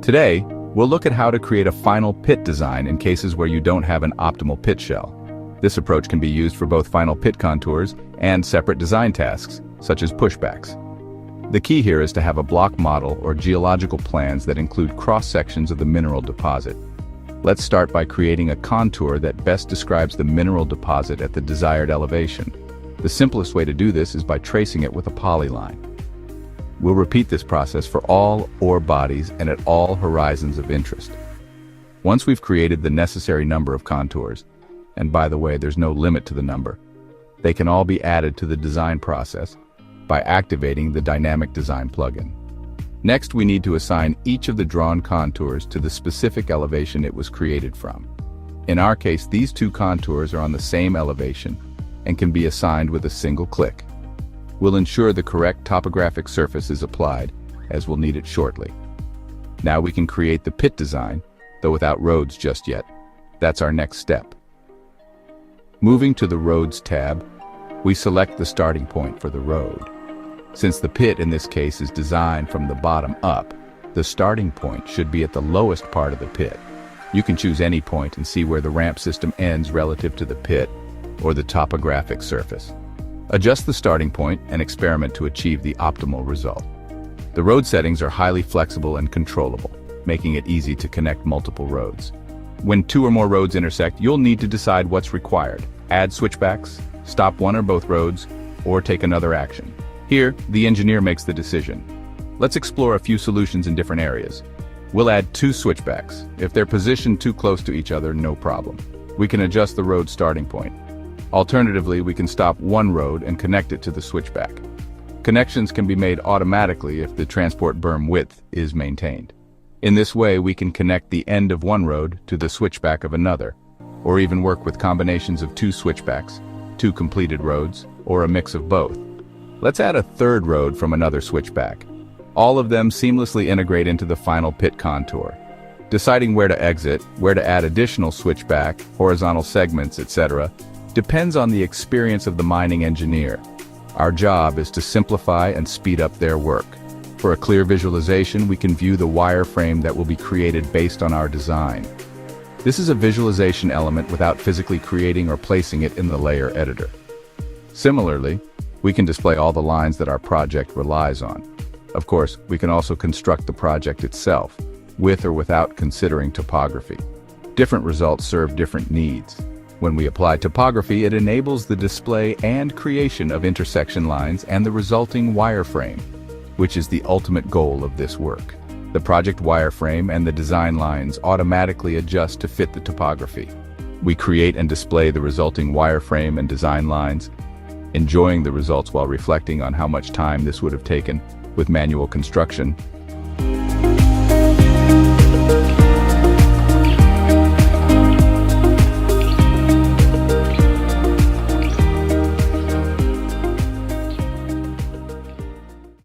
Today, we'll look at how to create a final pit design in cases where you don't have an optimal pit shell. This approach can be used for both final pit contours and separate design tasks, such as pushbacks. The key here is to have a block model or geological plans that include cross-sections of the mineral deposit. Let's start by creating a contour that best describes the mineral deposit at the desired elevation. The simplest way to do this is by tracing it with a polyline. We'll repeat this process for all ore bodies and at all horizons of interest. Once we've created the necessary number of contours, and by the way, there's no limit to the number, they can all be added to the design process by activating the Dynamic Design plugin. Next, we need to assign each of the drawn contours to the specific elevation it was created from. In our case, these two contours are on the same elevation and can be assigned with a single click. We'll ensure the correct topographic surface is applied, as we'll need it shortly. Now we can create the pit design, though without roads just yet. That's our next step. Moving to the Roads tab, we select the starting point for the road. Since the pit in this case is designed from the bottom up, the starting point should be at the lowest part of the pit. You can choose any point and see where the ramp system ends relative to the pit or the topographic surface. Adjust the starting point and experiment to achieve the optimal result. The road settings are highly flexible and controllable, making it easy to connect multiple roads. When two or more roads intersect, you'll need to decide what's required. Add switchbacks, stop one or both roads, or take another action. Here, the engineer makes the decision. Let's explore a few solutions in different areas. We'll add 2 switchbacks. If they're positioned too close to each other, no problem. We can adjust the road starting point. Alternatively, we can stop one road and connect it to the switchback. Connections can be made automatically if the transport berm width is maintained. In this way, we can connect the end of one road to the switchback of another, or even work with combinations of 2 switchbacks, 2 completed roads, or a mix of both. Let's add a third road from another switchback. All of them seamlessly integrate into the final pit contour. Deciding where to exit, where to add additional switchback, horizontal segments, etc., depends on the experience of the mining engineer. Our job is to simplify and speed up their work. For a clear visualization, we can view the wireframe that will be created based on our design. This is a visualization element without physically creating or placing it in the layer editor. Similarly, we can display all the lines that our project relies on. Of course, we can also construct the project itself, with or without considering topography. Different results serve different needs. When we apply topography, it enables the display and creation of intersection lines and the resulting wireframe, which is the ultimate goal of this work. The project wireframe and the design lines automatically adjust to fit the topography. We create and display the resulting wireframe and design lines, enjoying the results while reflecting on how much time this would have taken with manual construction